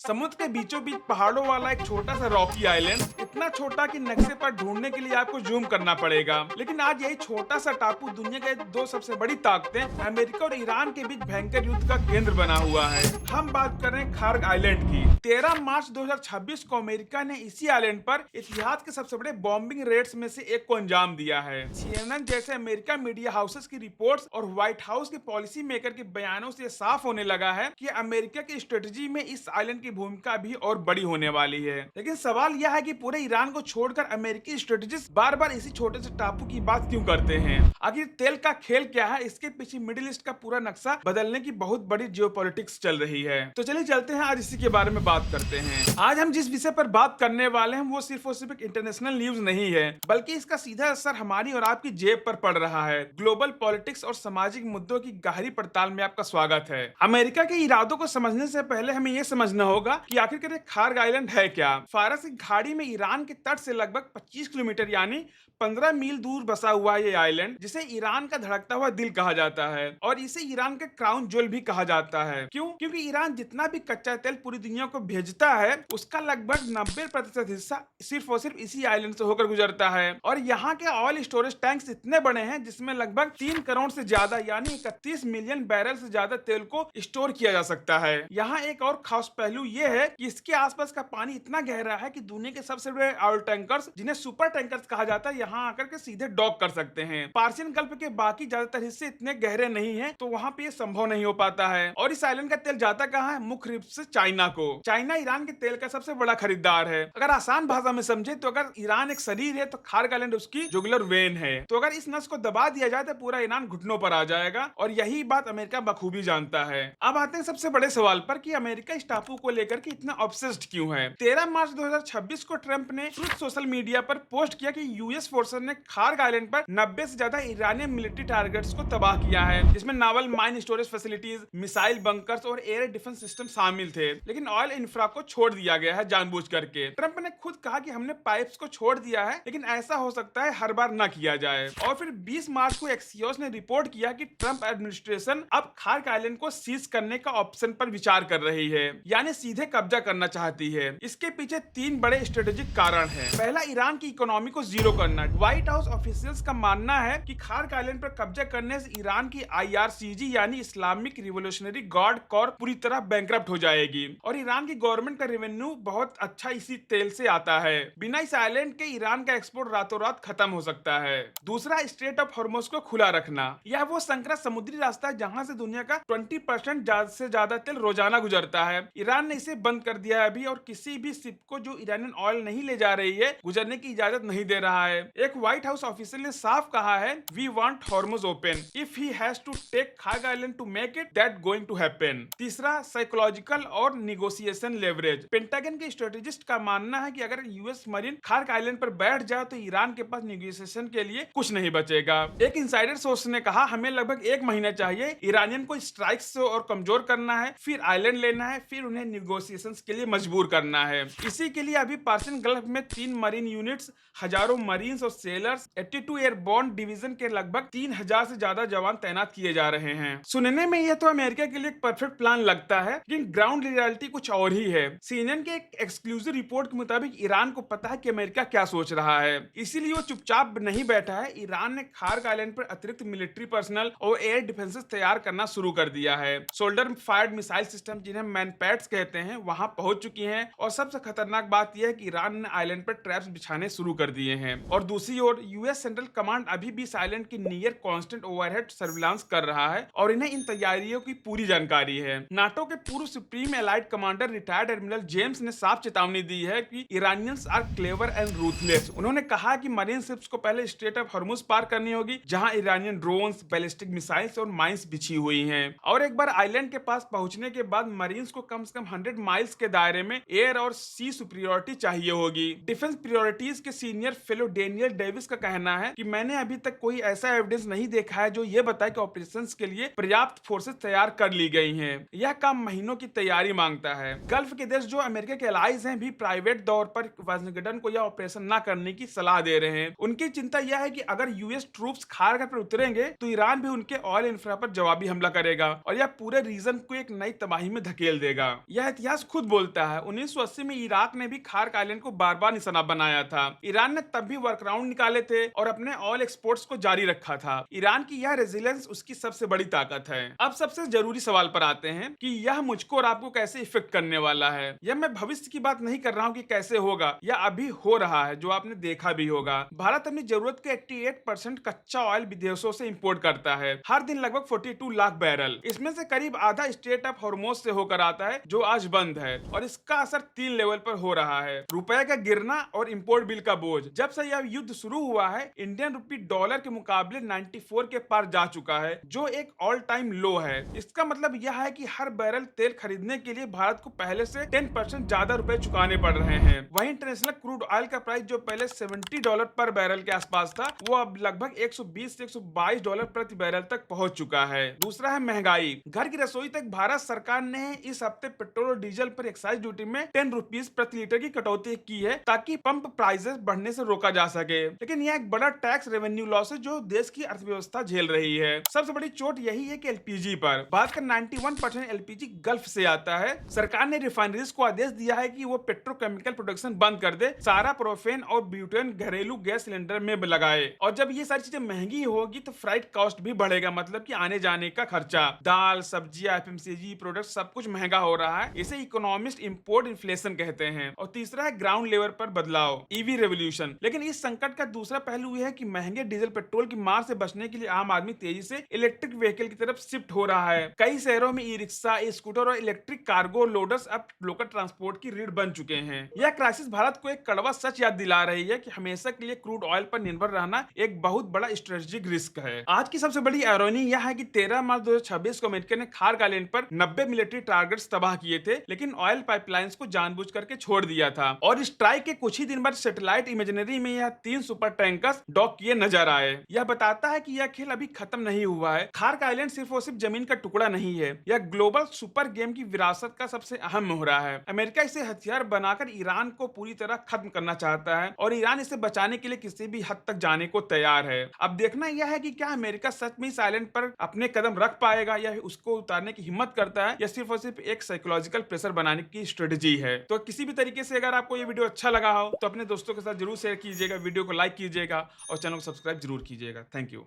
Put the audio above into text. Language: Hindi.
समुद्र के बीचों बीच पहाड़ों वाला एक छोटा सा रॉकी आइलैंड, इतना छोटा कि नक्शे पर ढूंढने के लिए आपको जूम करना पड़ेगा। लेकिन आज यही छोटा सा टापू दुनिया के दो सबसे बड़ी ताकतें अमेरिका और ईरान के बीच भयंकर युद्ध का केंद्र बना हुआ है। हम बात कर रहे हैं खार्ग आइलैंड की। 13 मार्च 2026 को अमेरिका ने इसी आइलैंड पर इतिहास के सबसे बड़े बॉम्बिंग रेड्स में से एक को अंजाम दिया है। CNN जैसे अमेरिका मीडिया हाउसेस की रिपोर्ट्स और व्हाइट हाउस के पॉलिसी मेकर के बयानों से साफ होने लगा है कि अमेरिका की स्ट्रेटजी में इस आइलैंड की भूमिका भी और बड़ी होने वाली है। लेकिन सवाल यह है कि पूरे ईरान को छोड़कर अमेरिकी स्ट्रेटजिस्ट बार बार इसी छोटे से टापू की बात क्यों करते हैं। आखिर तेल का खेल क्या है, इसके पीछे मिडिल ईस्ट का पूरा नक्शा बदलने की बहुत बड़ी जियोपॉलिटिक्स चल रही है। तो चलिए चलते हैं, आज इसी के बारे में बात करते हैं। आज हम जिस विषय पर बात करने वाले हैं वो सिर्फ और सिर्फ एक इंटरनेशनल न्यूज नहीं है, बल्कि इसका सीधा असर हमारी और आपकी जेब पर पड़ रहा है। ग्लोबल पॉलिटिक्स और सामाजिक मुद्दों की गहरी पड़ताल में आपका स्वागत है। अमेरिका के इरादों को समझने से पहले हमें यह समझना होगा कि आखिरकार खार्ग आइलैंड है क्या। फारस की खाड़ी में ईरान के तट से लगभग 25 किलोमीटर यानी 15 मील दूर बसा हुआ ये आइलैंड, जिसे ईरान का धड़कता हुआ दिल कहा जाता है और इसे ईरान का क्राउन ज्वेल भी कहा जाता है। क्यों? क्योंकि ईरान जितना भी कच्चा तेल पूरी दुनिया को भेजता है उसका लगभग 90% हिस्सा सिर्फ और सिर्फ इसी आइलैंड से होकर गुजरता है। और यहाँ के ऑयल स्टोरेज टैंक्स इतने बड़े हैं जिसमें लगभग 3 करोड़ से ज्यादा यानी 31 मिलियन बैरल से ज्यादा तेल को स्टोर किया जा सकता है। यहाँ एक और खास पहलू ये है कि इसके आसपास का पानी इतना गहरा है कि दुनिया के सबसे बड़े ऑयल टैंकर्स, जिन्हें सुपर टैंकर्स कहा जाता है, यहाँ आकर के सीधे डॉक कर सकते हैं। पार्शियन गल्फ के बाकी ज्यादातर हिस्से इतने गहरे नहीं है, तो वहाँ पे ये संभव नहीं हो पाता है। और इस आइलैंड का तेल जाता कहाँ है? मुख्य रूप से चाइना को। चाइना ईरान के तेल का सबसे बड़ा खरीदार है। अगर आसान भाषा में समझे तो अगर ईरान एक शरीर है तो खार्ग आइलैंड उसकी जुगुलर वेन है। तो अगर इस नस को दबा दिया जाए तो पूरा ईरान घुटनों पर आ जाएगा, और यही बात अमेरिका बखूबी जानता है। अब आते हैं सबसे बड़े सवाल पर कि अमेरिका इस टापू को लेकर के इतना ऑब्सेस्ड क्यों है। 13 मार्च 2026 को ट्रंप ने ट्रुथ सोशल मीडिया पर पोस्ट किया कि यूएस फोर्सेस ने खार्ग आइलैंड पर 90 से ज्यादा ईरानियन मिलिट्री टारगेट्स को तबाह किया है, जिसमें novel mine storage facilities, missile bunkers और एयर डिफेंस सिस्टम शामिल थे। लेकिन ऑयल इंफ्रा को छोड़ दिया गया है जानबूझ करके। ट्रंप ने खुद कहा कि हमने पाइप्स को छोड़ दिया है, लेकिन ऐसा हो सकता है हर बार न किया जाए। और फिर 20 मार्च को एक्सियोस ने रिपोर्ट किया कि ट्रंप एडमिनिस्ट्रेशन अब खार्ग आइलैंड को सीज करने का ऑप्शन पर विचार कर रही है, यानी सीधे कब्जा करना चाहती है। इसके पीछे 3 बड़े स्ट्रेटेजिक कारण हैं। पहला, ईरान की इकोनॉमी को जीरो करना। व्हाइट हाउस ऑफिशियल्स का मानना है कि खार्ग आइलैंड पर कब्जा करने से ईरान की IRCG यानी इस्लामिक रिवोल्यूशनरी गार्ड कॉर्प पूरी तरह बैंकरप्ट हो जाएगी, और ईरान की गवर्नमेंट का रेवेन्यू बहुत अच्छा इसी तेल से आता है। बिना इस आइलैंड के ईरान का एक्सपोर्ट रातों रात खत्म हो सकता है। दूसरा, स्ट्रेट ऑफ हॉर्मुज को खुला रखना। यह वो संकरा समुद्री रास्ता है जहां से दुनिया का 20% से ज्यादा तेल रोजाना गुजरता है। ईरान ने इसे बंद कर दिया है अभी, और किसी भी शिप को जो ईरानियन ऑयल नहीं ले जा रही है गुजरने की इजाजत नहीं दे रहा है। एक व्हाइट हाउस ऑफिशियल ने साफ कहा है, we want Hormuz open if he has to take Kharg island to make it that going to happen. तीसरा, साइकोलॉजिकल और निगोशिएशन लेवरेज। पेंटागन के स्ट्रेटेजिस्ट का मानना है कि अगर यूएस मरीन खार्ग आइलैंड पर बैठ जाए तो ईरान के पास निगोशिएशन के लिए कुछ नहीं बचेगा। एक इनसाइडर सोर्स ने कहा, हमें लगभग 1 महीना चाहिए। ईरानियन को स्ट्राइक से और कमजोर करना है, फिर आइलैंड लेना है, फिर उन्हें निगोशिएशंस के लिए मजबूर करना है। इसी के लिए अभी पर्शियन गल्फ में 3 मरीन यूनिट्स, हजारों मरीन्स और सेलर्स, 82 एयरबोर्न डिवीजन के लगभग 3000 से ज्यादा जवान तैनात किए जा रहे हैं। सुनने में यह तो अमेरिका के लिए एक परफेक्ट प्लान लगता है, लेकिन ग्राउंड रियलिटी कुछ और ही है। CNN के एक एक्सक्लूसिव रिपोर्ट के मुताबिक ईरान को पता है कि अमेरिका क्या सोच रहा है, इसीलिए वो चुपचाप नहीं बैठा है। ईरान ने खार्ग आइलैंड पर अतिरिक्त मिलिट्री पर्सनल और एयर डिफेंसेस तैयार करना शुरू कर दिया है। शोल्डर फायर्ड मिसाइल सिस्टम, जिन्हें मैनपैड्स कहते हैं, वहां पहुंच चुकी हैं। और सबसे खतरनाक बात यह है कि ईरान ने आइलैंड पर ट्रैप्स बिछाने शुरू कर दिए हैं। और दूसरी ओर यूएस सेंट्रल कमांड अभी भी इस आइलैंड की नियर कांस्टेंट ओवरहेड सर्विलांस कर रहा है, और इन्हें इन तैयारियों की पूरी जानकारी है। नाटो के पूर्व supreme allied commander retired admiral James ने साफ चेतावनी दी है कि Iranians are clever and ruthless. उन्होंने कहा कि मरीन शिप्स को पहले स्ट्रेट ऑफ हॉर्मुज पार करनी होगी, जहां ईरानियन ड्रोन्स, बैलिस्टिक मिसाइल्स और माइंस बिछी हुई हैं। और एक बार आइलैंड के पास पहुंचने के बाद मरीन्स को कम से कम 100 माइल्स के दायरे में एयर और सी सुपीरियरिटी चाहिए होगी। डिफेंस प्रायोरिटीज के सीनियर फेलो डेनियल डेविस का कहना है कि मैंने अभी तक कोई ऐसा एविडेंस नहीं देखा है जो ये बताए कि ऑपरेशंस के लिए पर्याप्त फोर्सेस तैयार कर ली गई हैं। यह काम महीनों की तैयारी मांगता है। गल्फ के देश जो अमेरिका के एलाइज हैं भी प्राइवेट तौर पर वाशिंगटन को यह ऑपरेशन न करने की सलाह दे रहे हैं। उनकी चिंता यह है कि अगर यूएस ट्रूप्स खार्ग पर उतरेंगे तो ईरान भी उनके ऑयल इंफ्रा पर जवाबी हमला करेगा, और यह पूरे रीजन को एक नई तबाही में धकेल देगा। यह इतिहास खुद बोलता है, 1980 में इराक ने भी खार्क आइलैंड को बार बार निशाना बनाया था। ईरान ने तब भी वर्कराउंड निकाले थे और अपने ऑयल एक्सपोर्ट्स को जारी रखा था। ईरान की यह रेजिलियंस उसकी सबसे बड़ी ताकत है। अब सबसे जरूरी सवाल पर आते हैं कि यह मुझको और आपको कैसे इफेक्ट करने वाला है। यह मैं भविष्य की बात नहीं कर रहा हूँ कि कैसे होगा, यह अभी हो रहा है, जो आपने देखा भी होगा। भारत अपनी जरूरत के 88% कच्चा ऑयल विदेशों से इंपोर्ट करता है, हर दिन लगभग 42 लाख बैरल। इसमें से करीब आधा स्ट्रेट ऑफ हॉर्मोज से होकर आता है, जो आज बंद है, और इसका असर 3 लेवल पर हो रहा है। रुपए का गिरना और इंपोर्ट बिल का बोझ। जब से यह युद्ध शुरू हुआ है, इंडियन रुपी डॉलर के मुकाबले 94 के पार जा चुका है, जो एक ऑल टाइम लो है। इसका मतलब यह है कि हर बैरल तेल खरीदने के लिए भारत को पहले से 10% ज्यादा रुपए चुकाने पड़ रहे हैं। वहीं इंटरनेशनल क्रूड ऑयल का प्राइस जो पहले $70 पर बैरल के आसपास था, वो अब लगभग 120 से $122 प्रति बैरल तक पहुंच चुका है। दूसरा है महंगाई। घर की रसोई तक भारत सरकार ने इस हफ्ते पेट्रोल और डीजल पर एक्साइज ड्यूटी में 10 रुपीज प्रति लीटर की कटौती की है, ताकि पंप प्राइसेस बढ़ने से रोका जा सके। लेकिन यह एक बड़ा टैक्स रेवेन्यू लॉस है जो देश की अर्थव्यवस्था झेल रही है। सबसे बड़ी चोट यही है कि एलपीजी पर भारत का 91% एलपीजी गल्फ से आता है। सरकार ने रिफाइनरीज को आदेश दिया है कि वो पेट्रोकेमिकल प्रोडक्शन बंद कर दे, सारा प्रोपेन और ब्यूटेन घरेलू गैस सिलेंडर में लगाए। और जब ये सारी चीजें महंगी होगी तो फ्राइट कॉस्ट भी बढ़ेगा, मतलब कि आने जाने का खर्चा। दाल, सब्जियां, एफएमसीजी प्रोडक्ट सब कुछ महंगा हो रहा है। इसे इकोनॉमिस्ट इंपोर्ट इन्फ्लेशन कहते हैं। और तीसरा है ग्राउंड लेवल पर बदलाव, ईवी रेवोल्यूशन। लेकिन इस संकट का दूसरा पहलू यह है कि महंगे डीजल पेट्रोल की मार से बचने के लिए आम आदमी तेजी से इलेक्ट्रिक व्हीकल की तरफ शिफ्ट हो रहा है। कई शहरों में ई रिक्शा, स्कूटर और इलेक्ट्रिक कार्गो लोडर्स अब लोकल ट्रांसपोर्ट की रीढ़ बन चुके हैं। यह क्राइसिस भारत को एक कड़वा सच याद दिला रही है कि हमेशा के लिए क्रूड ऑयल पर निर्भर रहना एक बहुत बड़ा स्ट्रेटेजिक रिस्क है। आज की सबसे बड़ी आयरनी यह है कि 13 मार्च 2026 को अमेरिका ने खार्क आइलैंड पर 90 मिलिट्री टारगेट्स तबाह किए थे, लेकिन ऑयल पाइपलाइंस को जानबूझ करके छोड़ दिया था। और स्ट्राइक के कुछ ही दिन बाद सैटेलाइट इमेजनरी में यह 3 सुपर टैंकर्स डॉक किए नजर आए। यह बताता है कि यह खेल अभी खत्म नहीं हुआ है। खार्क आइलैंड सिर्फ और सिर्फ जमीन का टुकड़ा नहीं है, यह ग्लोबल सुपर गेम की विरासत का सबसे अहम मोहरा है। अमेरिका इसे हथियार बनाकर ईरान को पूरी तरह खत्म करना चाहता है, और ईरान इसे बचाने के लिए किसी भी हद तक जाने को तैयार है। अब देखना यह है कि क्या अमेरिका सच में इस आइलैंड पर अपने कदम रख पाएगा, या उसको उतारने की हिम्मत करता है, या सिर्फ और सिर्फ एक साइकोलॉजिकल प्रेशर बनाने की स्ट्रेटजी है। तो किसी भी तरीके से अगर आपको ये वीडियो अच्छा लगा हो तो अपने दोस्तों के साथ जरूर शेयर कीजिएगा, वीडियो को लाइक कीजिएगा और चैनल को सब्सक्राइब जरूर कीजिएगा। Thank you.